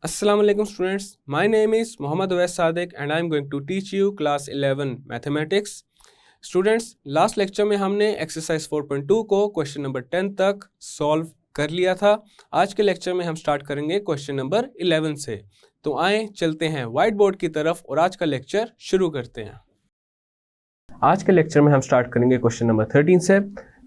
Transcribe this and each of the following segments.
Assalamu alaikum students. My name is Muhammad Awais Sadiq and I am going to teach you class 11 mathematics. Students, last lecture में हमने exercise 4.2 को question number 10 तक solve कर लिया था। आज के लेक्चर में हम स्टार्ट करेंगे क्वेश्चन नंबर 11 से। तो आए चलते हैं व्हाइट बोर्ड की तरफ और आज का लेक्चर शुरू करते हैं। आज के लेक्चर में हम स्टार्ट करेंगे क्वेश्चन नंबर 13 से।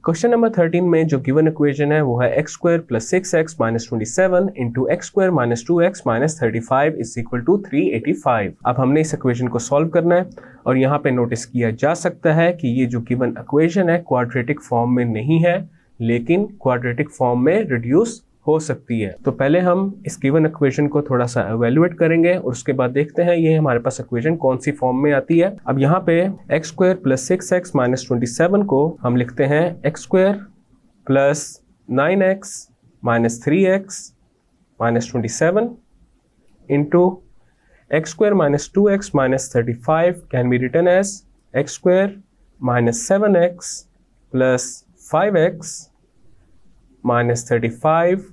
क्वेश्चन नंबर 13 में जो गिवन इक्वेशन है वो है x square plus 6x minus 27 into x square minus 2x minus 35 is equal to 385। अब हमने इस इक्वेशन को सॉल्व करना है और यहाँ पे नोटिस किया जा सकता है कि ये जो गिवन इक्वेशन है क्वाड्रेटिक फॉर्म में नहीं है, लेकिन क्वाड्रेटिक फॉर्म में रिड्यूस हो सकती है। तो पहले हम इस गिवन इक्वेशन को थोड़ा सा एवेल्युएट करेंगे और उसके बाद देखते हैं ये हमारे पास इक्वेशन कौन सी फॉर्म में आती है। अब यहाँ पे x square plus 6x minus 27 को हम लिखते हैं x square plus 9x minus 3x minus 27 into x square minus 2x minus 35 can be written as x square minus 7x plus 5x minus 35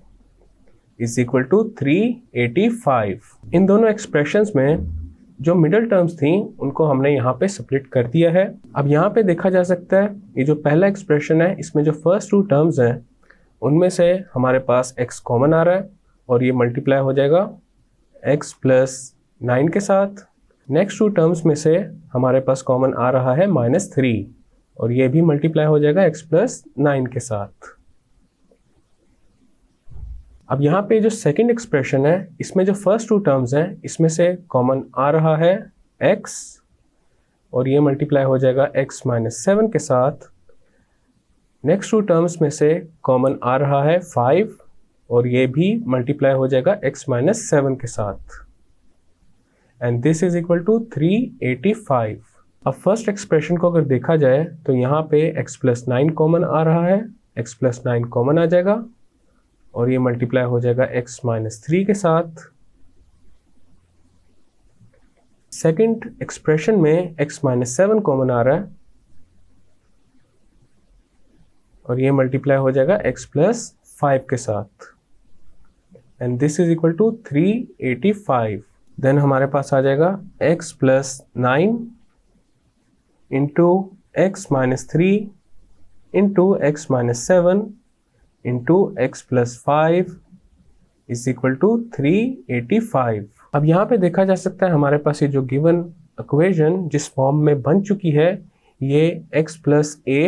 is equal to 385। इन दोनों expressions में जो middle terms थी उनको हमने यहाँ पे स्प्लिट कर दिया है। अब यहाँ पे देखा जा सकता है ये जो पहला एक्सप्रेशन है इसमें जो फर्स्ट टू टर्म्स हैं उनमें से हमारे पास x कॉमन आ रहा है और ये मल्टीप्लाई हो जाएगा x प्लस 9 के साथ। नेक्स्ट टू टर्म्स में से हमारे पास कॉमन आ रहा है माइनस 3 और ये भी मल्टीप्लाई हो जाएगा x प्लस 9 के साथ। अब यहाँ पे जो सेकंड एक्सप्रेशन है इसमें जो फर्स्ट टू टर्म्स हैं इसमें से कॉमन आ रहा है x और ये मल्टीप्लाई हो जाएगा x माइनस 7 के साथ। नेक्स्ट टू टर्म्स में से कॉमन आ रहा है 5 और ये भी मल्टीप्लाई हो जाएगा x माइनस 7 के साथ and this is equal to 385। अब फर्स्ट एक्सप्रेशन को अगर देखा जाए तो यहाँ पे x प्लस 9 कॉमन आ रहा है, x प्लस 9 कॉमन आ जाएगा और ये मल्टीप्लाई हो जाएगा x माइनस 3 के साथ। सेकंड एक्सप्रेशन में x माइनस 7 कॉमन आ रहा है और ये मल्टीप्लाई हो जाएगा x प्लस 5 के साथ and this is equal to 385। Then हमारे पास आ जाएगा x plus 9 into x minus 3 into x minus 7 into x plus 5 is equal to 385। अब यहाँ पे देखा जा सकता है हमारे पास ये जो गिवन इक्वेशन जिस फॉर्म में बन चुकी है ये x plus a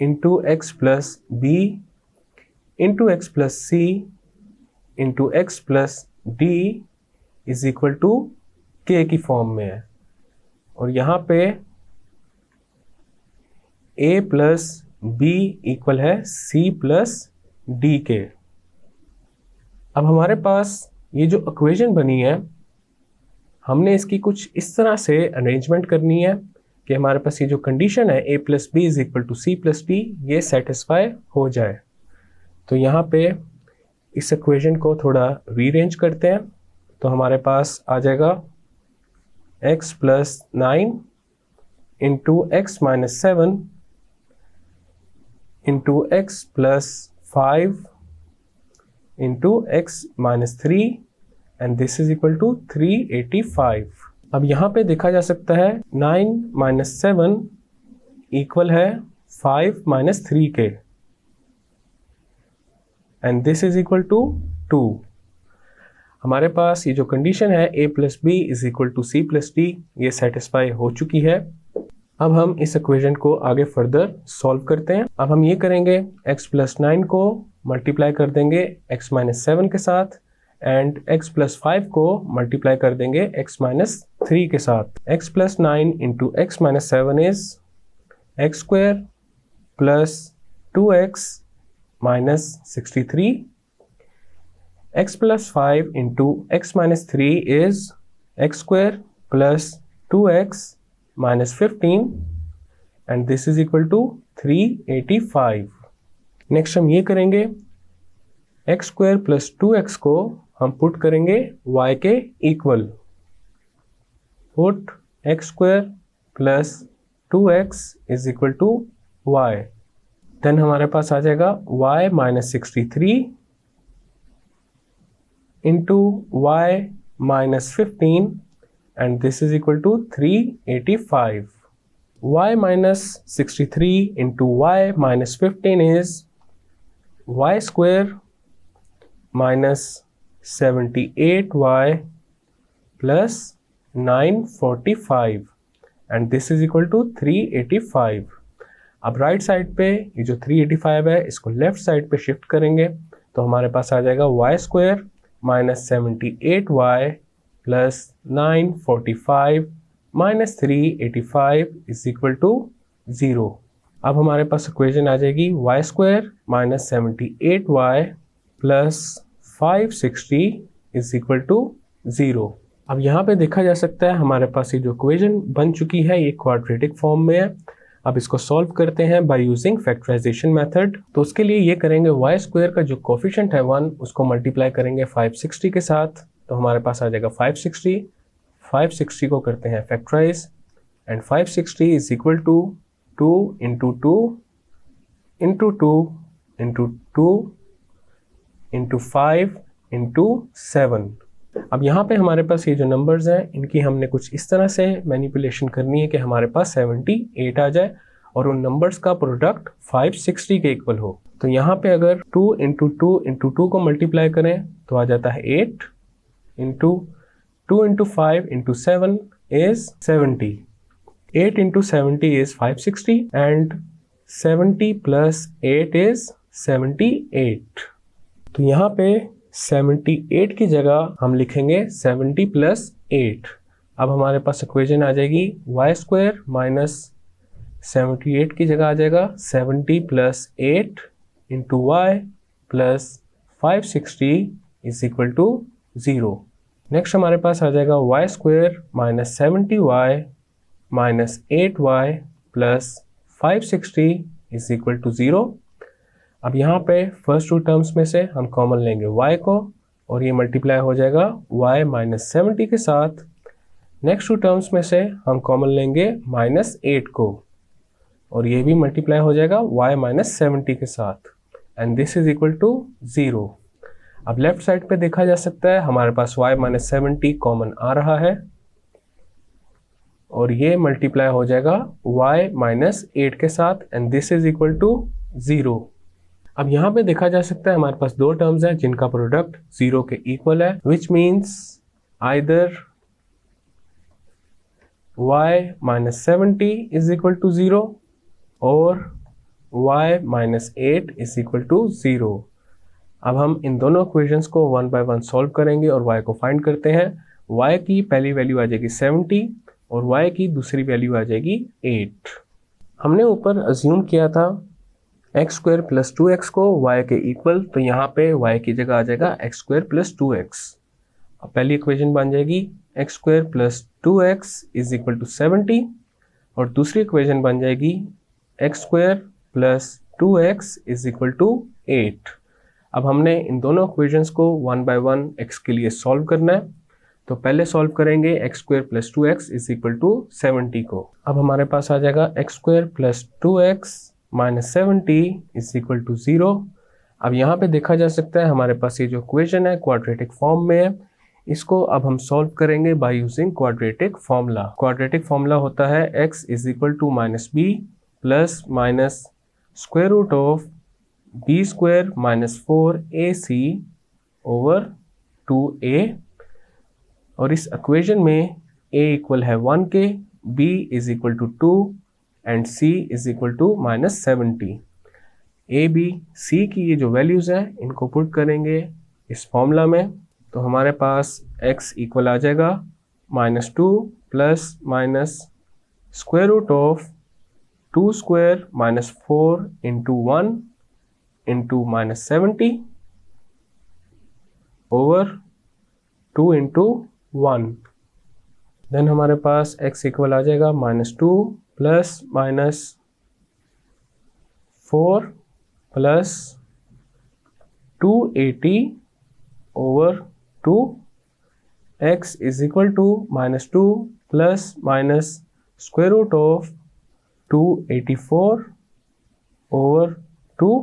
into x plus b into x plus c into x plus d is equal to k की फॉर्म में है और यहाँ पे a प्लस b इक्वल है c प्लस d के। अब हमारे पास ये जो इक्वेशन बनी है हमने इसकी कुछ इस तरह से अरेंजमेंट करनी है कि हमारे पास ये जो कंडीशन है a plus b is equal to c plus d ये सेटिस्फाई हो जाए। तो यहाँ पे इस इक्वेशन को थोड़ा रीअरेंज करते हैं तो हमारे पास आ जाएगा x plus 9 into x minus 7 into x plus 5 into x minus 3 and this is equal to 385। अब यहाँ पे देखा जा सकता है 9 माइनस 7 इक्वल है 5 माइनस 3 के and this is equal to 2। हमारे पास ये जो कंडीशन है a plus b is equal to c plus d ये सेटिस्फाई हो चुकी है। अब हम इस इक्वेशन को आगे फर्दर सॉल्व करते हैं। अब हम ये करेंगे x प्लस 9 को मल्टीप्लाई कर देंगे x माइनस 7 के साथ एंड x प्लस 5 को मल्टीप्लाई कर देंगे x माइनस 3 के साथ। x plus 9 into x minus 7 is x square plus 2x minus 63। x plus 5 into x minus 3 is x square plus 2x minus 15 and this is equal to 385। Next हम ये करेंगे x square plus 2x को हम put करेंगे y के equal. Put x square plus 2x is equal to y। Then हमारे पास आ जाएगा y minus 63 into y minus 15 and this is equal to 385. Y minus 63 into y minus 15 is y square minus 78y plus 945 and this is equal to 385. अब right side पे ये जो 385 है इसको लेफ्ट साइड पे शिफ्ट करेंगे तो हमारे पास आ जाएगा y square minus 78y plus 945 minus 385 is equal to 0. अब हमारे पास इक्वेशन आ जाएगी y square minus 78y plus 560 is equal to 0. अब यहाँ पे देखा जा सकता है हमारे पास ये जो इक्वेशन बन चुकी है ये क्वाड्रेटिक फॉर्म में है. अब इसको सॉल्व करते हैं बाय यूजिंग फैक्टराइजेशन मेथड. तो उसके लिए ये करेंगे y स्क्वायर का जो कोफिशिएंट है 1 उसको मल्टीप्लाई करेंगे 560 के साथ तो हमारे पास आ जाएगा 560 को करते हैं factorise and 560 is equal to 2 into 2 into 2 into 2 into 5 into 7. अब यहाँ पे हमारे पास ये जो नंबर्स हैं इनकी हमने कुछ इस तरह से मैनिपुलेशन करनी है कि हमारे पास 78 आ जाए और उन नंबर्स का प्रोडक्ट 560 के इक्वल हो. तो यहाँ पे अगर 2 इंटू 2 इंटू 2 को मल्टीप्लाई करें तो आ जाता है 8 into 2 into 5 into 7 is 70. 8 into 70 is 560 and 70 plus 8 is 78. तो यहाँ पे 78 की जगह हम लिखेंगे 70 प्लस 8. अब हमारे पास इक्वेशन आ जाएगी y स्क्वायर माइनस 78 की जगह आ जाएगा 70 plus 8 into y plus 560 is equal to 0. Next हमारे पास आ जाएगा y square minus 70y minus 8y plus 560 is equal to 0. अब यहाँ पे फर्स्ट टू टर्म्स में से हम कॉमन लेंगे y को और ये मल्टीप्लाई हो जाएगा y माइनस 70 के साथ. नेक्स्ट टू टर्म्स में से हम कॉमन लेंगे माइनस 8 को और ये भी मल्टीप्लाई हो जाएगा y माइनस 70 के साथ and this is equal to 0. अब लेफ्ट साइड पे देखा जा सकता है हमारे पास y माइनस 70 कॉमन आ रहा है और ये मल्टीप्लाई हो जाएगा y माइनस 8 के साथ and this is equal to 0. अब यहाँ पे देखा जा सकता है हमारे पास दो टर्म्स हैं जिनका प्रोडक्ट 0 के इक्वल है which means either y minus 70 is equal to 0 और y minus 8 is equal to 0. अब हम इन दोनों इक्वेशंस को वन बाय वन सॉल्व करेंगे और y को फाइंड करते हैं. y की पहली वैल्यू आ जाएगी 70 और y की दूसरी वैल्यू आ जाएगी 8. हमने ऊपर अज्यूम किया था एक्स स्क्वायर प्लस 2x को y के इक्वल तो यहाँ पे y की जगह आ जाएगा एक्स स्क्वायर प्लस 2x. अब पहली इक्वेशन बन जाएगी x square plus 2x is equal to 70 और दूसरी इक्वेशन बन जाएगी x square plus 2x is equal to 8. अब हमने इन दोनों इक्वेशंस को वन बाय वन x के लिए सॉल्व करना है. तो पहले सॉल्व करेंगे x square plus 2x is equal to 70 को. अब हमारे पास आ जाएगा x square plus 2x minus 70 is equal to 0. अब यहाँ पे देखा जा सकता है हमारे पास ये जो इक्वेशन है क्वाड्रेटिक फॉर्म में है. इसको अब हम सॉल्व करेंगे by using quadratic formula. Quadratic formula होता है x is equal to minus b plus minus square root of b square minus 4ac over 2a और इस इक्वेशन में a इक्वल है 1 के, b is equal to 2 and c is equal to minus 70. a b c की ये जो values हैं इनको पुट करेंगे इस फॉर्मूला में तो हमारे पास x इक्वल आ जाएगा minus 2 plus minus square root of 2 square minus 4 into 1 into minus 70 over 2 into 1. Then हमारे पास x इक्वल आ जाएगा minus 2 plus minus 4 plus 280 over 2. x is equal to minus 2 plus minus square root of 284 over 2.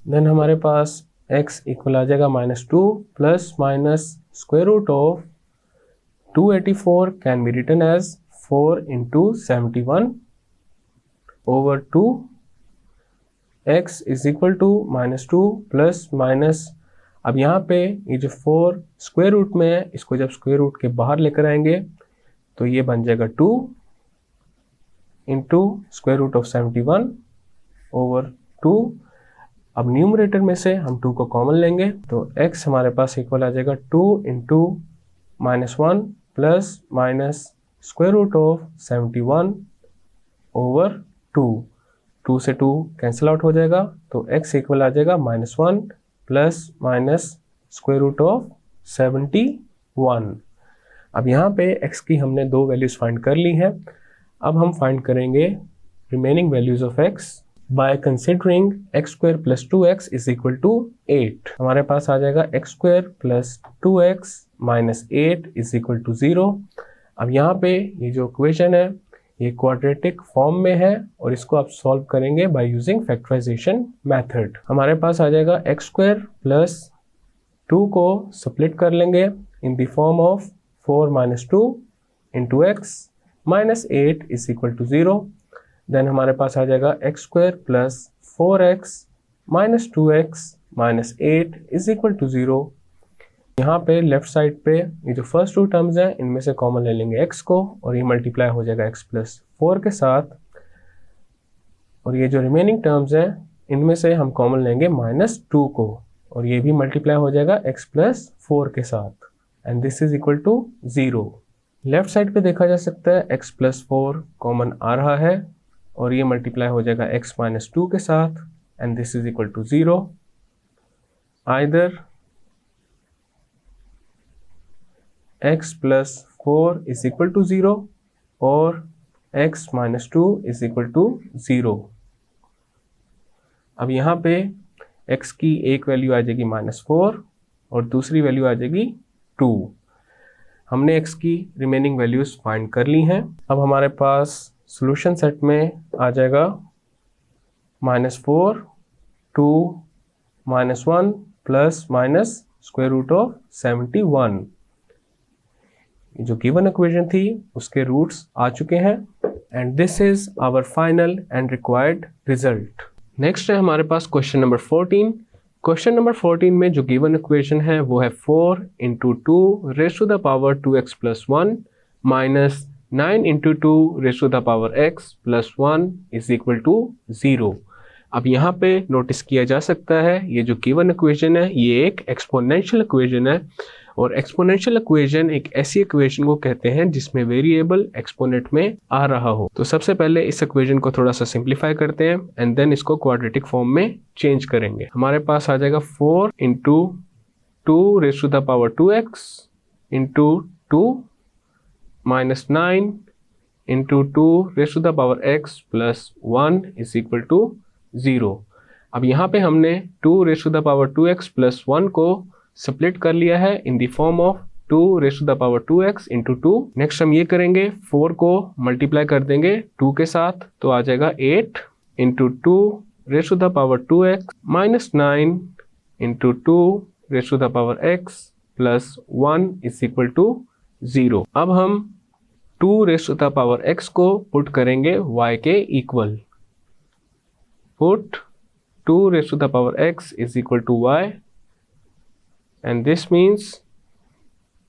Then हमारे पास x equal आ जाएगा -2 plus minus square root of 284 can be written as 4 into 71 over 2 x is equal to -2 plus minus, अब यहाँ पे ये जो 4 square root में है, इसको जब स्क्वायर रूट के बाहर लेकर आएंगे तो ये बन जाएगा 2 into square root of 71 over 2। अब न्यूमरेटर में से हम 2 को कॉमन लेंगे तो x हमारे पास इक्वल आ जाएगा 2 into -1 plus minus square root of 71 over 2। 2 से 2 कैंसिल आउट हो जाएगा तो x इक्वल आ जाएगा -1 plus minus square root of 71। अब यहाँ पे x की हमने 2 वैल्यूज फाइंड कर ली हैं। अब हम फाइंड करेंगे remaining values of x by considering x square plus 2x is equal to 8। हमारे पास आ जाएगा x square plus 2x minus 8 is equal to 0। अब यहाँ पे ये जो इक्वेशन है ये क्वाड्रेटिक फॉर्म में है और इसको आप सॉल्व करेंगे बाय यूजिंग फैक्टराइजेशन मेथड। हमारे पास आ जाएगा x स्क्वायर प्लस 2 को स्प्लिट कर लेंगे in the form of 4 minus 2 into x minus 8 is equal to 0। Then हमारे पास आ जाएगा x square plus 4x minus 2x minus 8 is equal to 0। यहाँ पे लेफ्ट साइड पे ये जो फर्स्ट 2 टर्म्स हैं इनमें से कॉमन ले लेंगे x को और ये मल्टीप्लाई हो जाएगा x प्लस 4 के साथ, और ये जो रिमेनिंग टर्म्स हैं इनमें से हम कॉमन लेंगे माइनस 2 को और ये भी मल्टीप्लाई हो जाएगा x प्लस 4 के साथ and this is equal to 0। Left side पे देखा जा सकता है x प्लस 4 कॉमन आ रहा है और ये मल्टीप्लाई हो जाएगा x माइनस 2 के साथ and this is equal to 0। Either x plus 4 is equal to 0 और x minus 2 is equal to 0। अब यहाँ पे x की एक वैल्यू आ जाएगी -4 और दूसरी वैल्यू आ जाएगी 2। हमने x की रिमेनिंग वैल्यूज फाइंड कर ली हैं। अब हमारे पास सॉल्यूशन सेट में आ जाएगा -4 2 -1 plus minus square root of 71। जो गिवन इक्वेशन थी उसके रूट्स आ चुके हैं and this is our final and required result. Next है हमारे पास क्वेश्चन नंबर 14। क्वेश्चन नंबर 14 में जो गिवन इक्वेशन है वो है 4 into 2 raise to the power 2x plus 1 minus 9 into 2 raise to the power x plus 1 is equal to 0। अब यहाँ पे नोटिस किया जा सकता है ये जो गिवन इक्वेशन है ये एक एक्सपोनेंशियल इक्वेशन है और एक्सपोनेंशियल इक्वेशन एक ऐसी इक्वेशन को कहते हैं जिसमें वेरिएबल एक्सपोनेंट में आ रहा हो। तो सबसे पहले इस इक्वेशन को थोड़ा सा सिंप्लीफाई करते हैं एंड देन इसको क्वाड्रेटिक फॉर्म में चेंज करेंगे। हमारे पास आ जाएगा 4 into 2 raise to the power 2x into 2 minus 9 into 2 raise to the power x plus 1 is equal to 0। अब यहाँ पे हमने 2 raise to the power 2x plus 1 को स्प्लिट कर लिया है in the form of 2 raise to the power 2x into 2। Next हम ये करेंगे 4 को मल्टीप्लाई कर देंगे 2 के साथ तो आ जाएगा 8 into 2 raise to the power 2x minus 9 into 2 raise to the power x plus 1 is equal to 0। अब हम 2 raise to the power x को पुट करेंगे y के equal. Put 2 raise to the power x is equal to y and this means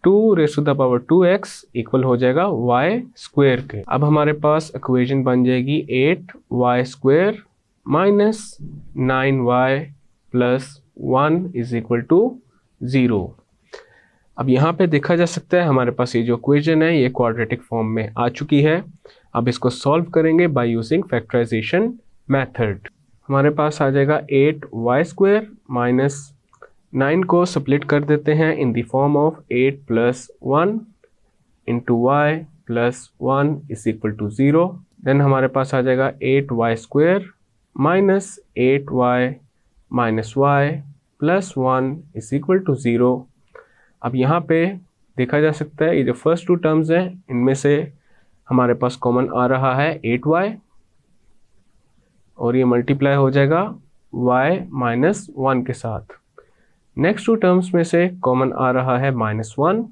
2 raise to the power 2x equal हो जाएगा y square के। अब हमारे पास इक्वेशन बन जाएगी 8y square minus 9y plus 1 is equal to 0। अब यहाँ पे देखा जा सकता है हमारे पास ये जो इक्वेशन है ये क्वाड्रेटिक फॉर्म में आ चुकी है। अब इसको सॉल्व करेंगे बाय यूजिंग फैक्टराइजेशन मेथड। हमारे पास आ जाएगा 8y स्क्वायर माइनस 9 को स्प्लिट कर देते हैं in the form of 8 plus 1 into y plus 1 is equal to 0। Then हमारे पास आ जाएगा 8y square minus 8y minus y plus 1 is equal to 0। अब यहाँ पे देखा जा सकता है ये जो फर्स्ट 2 टर्म्स हैं इनमें से हमारे पास कॉमन आ रहा है 8y और ये मल्टीप्लाई हो जाएगा y माइनस 1 के साथ नेक्स्ट टू टर्म्स में से कॉमन आ रहा है -1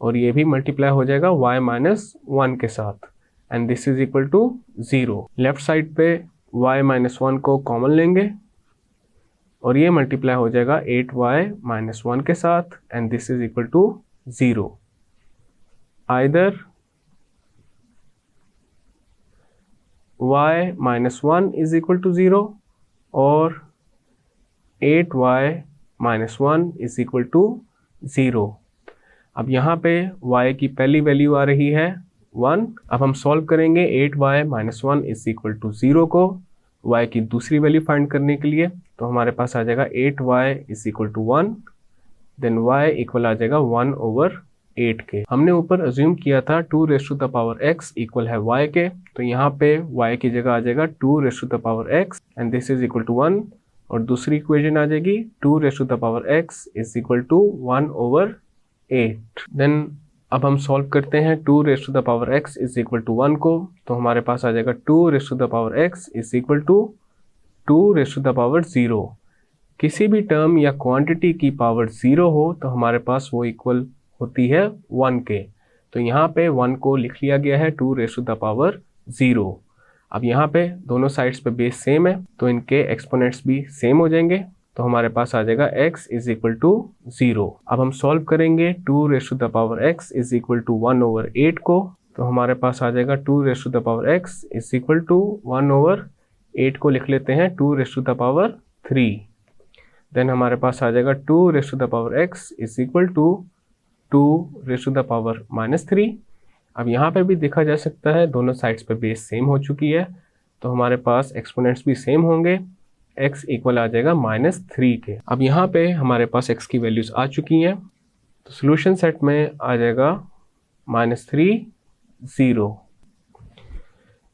और ये भी मल्टीप्लाई हो जाएगा y -1 के साथ and this is equal to 0। Left side पे y -1 को कॉमन लेंगे और ये मल्टीप्लाई हो जाएगा 8y - 1 के साथ and this is equal to 0। Either y - 1 is equal to 0 और 8y - 1 इज इक्वल टू 0। अब यहाँ पे y की पहली वैल्यू आ रही है 1। अब हम सॉल्व करेंगे 8y - 1 इज इक्वल टू 0 को y की दूसरी वैल्यू फाइंड करने के लिए। तो हमारे पास आ जाएगा 8y is equal to 1, then y equal आ जाएगा 1/8 के। हमने ऊपर अज्यूम किया था 2⁻x इक्वल है y के, तो यहाँ पे y की जगह आ जाएगा 2⁻x and this is equal to 1 और दूसरी इक्वेशन आ जाएगी 2⁻x is equal to 1/8। Then अब हम सॉल्व करते हैं 2⁻x इज इक्वल टू 1 को, तो हमारे पास आ जाएगा 2⁻x इज इक्वल टू 2⁻0। किसी भी टर्म या क्वांटिटी की पावर 0 हो तो हमारे पास वो इक्वल होती है 1 के। तो यहाँ पे 1 को लिख लिया गया है 2⁻0। अब यहाँ पे दोनों साइड्स पे बेस सेम है तो इनके एक्सपोनेंट्स भी सेम हो जाएंगे, तो हमारे पास आ जाएगा x इज इक्वल टू 0। अब हम सॉल्व करेंगे 2⁻x इज इक्वल टू 1/8 को, तो हमारे पास आ जाएगा 2⁻x इज इक्वल टू 1/8 को लिख लेते हैं 2⁻3। देन हमारे पास आ जाएगा 2⁻x इज इक्वल टू 2⁻3। अब यहाँ पे भी देखा जा सकता है दोनों साइड्स पे बेस सेम हो चुकी है, तो हमारे पास एक्सपोनेंट्स भी सेम होंगे, x इक्वल आ जाएगा -3 के। अब यहाँ पे हमारे पास x की वैल्यूज आ चुकी हैं, तो सोल्यूशन सेट में आ जाएगा -3 0।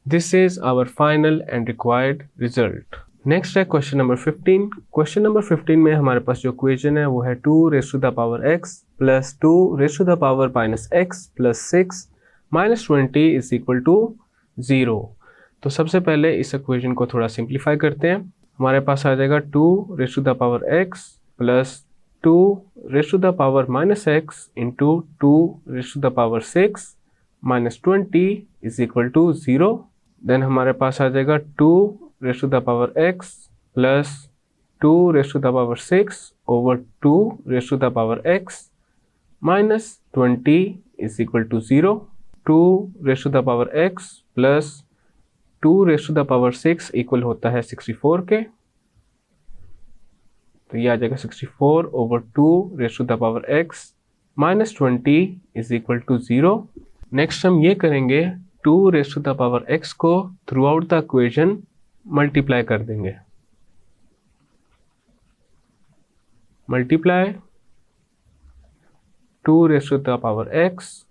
This is our final and required result. Next है क्वेश्चन नंबर 15। क्वेश्चन नंबर 15 में हमारे पास जो इक्वेशन है वो है 2⁻x plus 2⁻x plus 6 -20 is equal to 0। तो सबसे पहले इस इक्वेशन को थोड़ा सिंप्लीफाई करते हैं। हमारे पास आ जाएगा 2⁻x plus 2⁻x into 2⁻6 -20 is equal to 0। Then हमारे पास आ जाएगा 2⁻x plus 2⁻6 over 2⁻x -20 is equal to 0। 2⁻x plus 2⁻6 equal होता है 64 के, तो ये आ जाएगा 64 over 2⁻x -20 is equal to 0। Next हम ये करेंगे 2⁻x को throughout the equation multiply कर देंगे। Multiply 2⁻x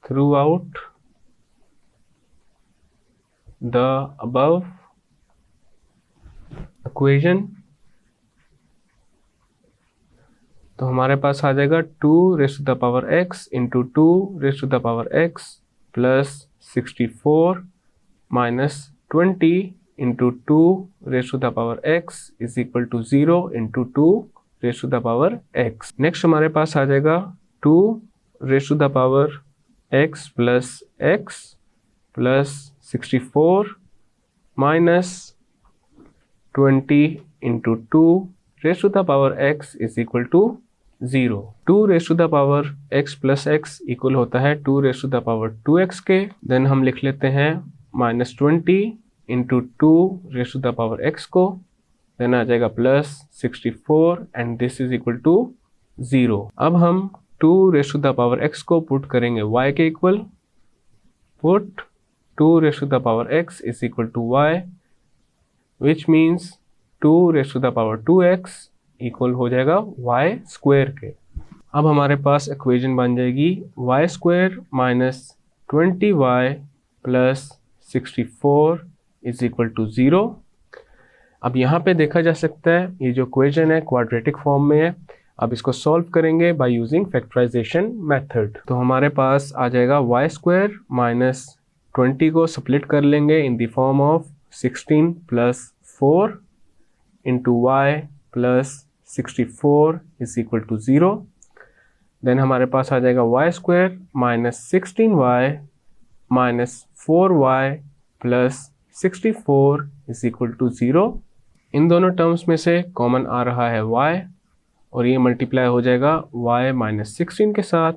throughout the above equation, तो हमारे पास आ जाएगा 2⁻x into 2⁻x plus 64 -20 into 2⁻x is equal to 0 into 2⁻x। Next हमारे पास आ जाएगा 2⁻x plus x plus 64 -20 into 2⁻x is equal to 0। 2⁻x plus x equal होता है 2⁻2x के। देन हम लिख लेते हैं -20 इंटू 2⁻x को, देन आ जाएगा plus 64 and this is equal to 0। अब हम 2⁻x को पुट करेंगे y के equal. Put 2⁻x is equal to y which means 2⁻2x equal हो जाएगा y स्क्वायर के। अब हमारे पास इक्वेशन बन जाएगी y square minus 20y plus 64 is equal to 0। अब यहाँ पे देखा जा सकता है ये जो इक्वेशन है क्वाड्रेटिक फॉर्म में है। अब इसको सॉल्व करेंगे बाय यूजिंग फैक्टराइजेशन मेथड। तो हमारे पास आ जाएगा y स्क्वायर माइनस 20 को स्प्लिट कर लेंगे in the form of 16 plus 4 into y plus 64 is equal to 0। Then हमारे पास आ जाएगा y square minus 16y minus 4y plus 64 is equal to 0। इन दोनों टर्म्स में से कॉमन आ रहा है y और ये मल्टीप्लाई हो जाएगा y माइनस 16 के साथ,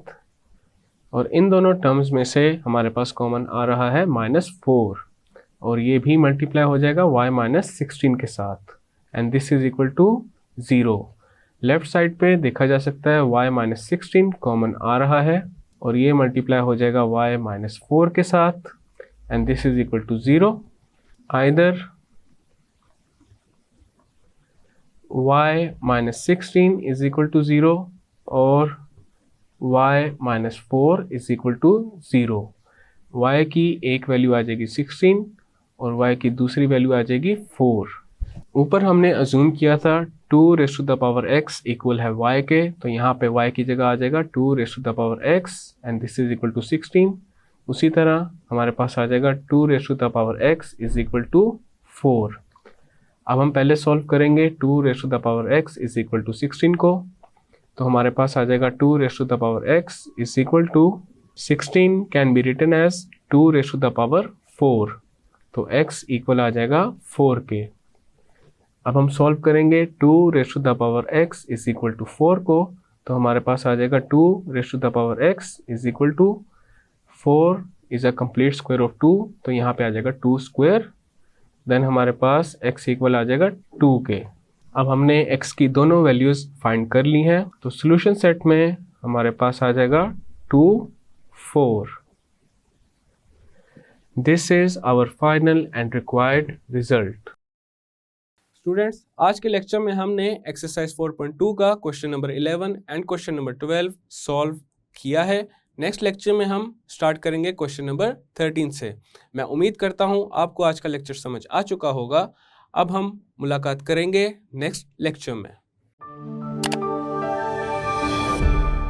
और इन दोनों टर्म्स में से हमारे पास कॉमन आ रहा है -4 और ये भी मल्टीप्लाई हो जाएगा y माइनस 16 के साथ, and this is equal to 0। Left side पे देखा जा सकता है y माइनस 16 कॉमन आ रहा है और ये मल्टीप्लाई हो जाएगा y माइनस 4 के साथ, and this is equal to 0। Either y minus 16 is equal to 0 और y minus 4 is equal to 0। y की एक वैल्यू आ जाएगी 16 और y की दूसरी वैल्यू आ जाएगी 4। ऊपर हमने अज्यूम किया था 2 raise to the power x equal है y के, तो यहाँ पे y की जगह आ जाएगा 2 raise to the power x and this is equal to 16। उसी तरह हमारे पास आ जाएगा 2 raise to the power x is equal to 4। अब हम पहले सॉल्व करेंगे 2 raise to the power x is equal to 16 को, तो हमारे पास आ जाएगा 2 raise to the power x is equal to 16 can be written as 2 raise to the power 4, तो x इक्वल आ जाएगा 4 के। अब हम सॉल्व करेंगे 2 raise to the power x is equal to 4 को, तो हमारे पास आ जाएगा 2 raise to the power x is equal to 4 is a complete square of 2, तो यहाँ पे आ जाएगा 2 स्क्वायर। देन हमारे पास x इक्वल आ जाएगा 2 के। अब हमने x की दोनों वैल्यूज़ फाइंड कर ली हैं, तो सॉल्यूशन सेट में हमारे पास आ जाएगा 2, 4। This is our final and required result. Students, आज के लेक्चर में हमने एक्सरसाइज 4.2 का question number 11 and question number 12 solve किया है। नेक्स्ट लेक्चर में हम स्टार्ट करेंगे क्वेश्चन नंबर 13 से। मैं उम्मीद करता हूं आपको आज का लेक्चर समझ आ चुका होगा। अब हम मुलाकात करेंगे नेक्स्ट लेक्चर में।